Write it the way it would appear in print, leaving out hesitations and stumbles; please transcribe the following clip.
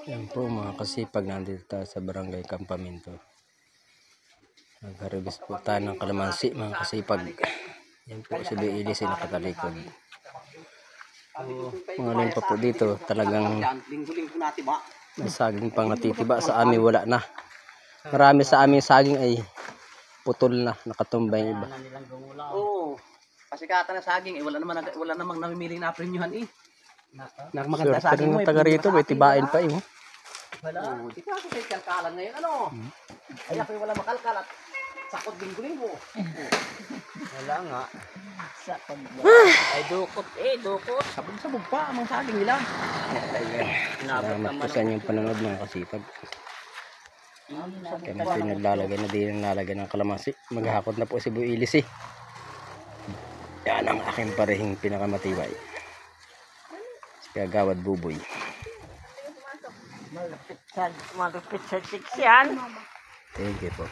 Yan po mga kasipag, nandito tayo sa barangay Campamento. Nag-harvest po tayo ng kalamansi mga kasipag. Yan po si Biilis ay nakatalikod. Mga alin pa po dito, talagang nasaging pang natitiba. Sa amin wala na. Marami sa aming saging ay putol na, nakatumbay iba. Oo. Pasikatan na saging, wala namang namimili na premiuhan eh. Maganda saging mo. Taga rito, may tibain pa eh. Wala. Di ka ako sa kalkalan ngayon, ano? Ay ako'y wala makalkal at sakot linggo-linggo. Wala nga. Sakot ba? Ay dukot dukot. Sabog-sabog pa ang saging nila. Salamat po sa inyong panonood mga kasipag. Kaya mas pinaglalagay na din ng kalamansi. Maghahakot na po si Biilis eh. Yan ang aking parehing pinakamatibay. Si Kagawad Buboy. Malupit sa 6 yan. Thank you po.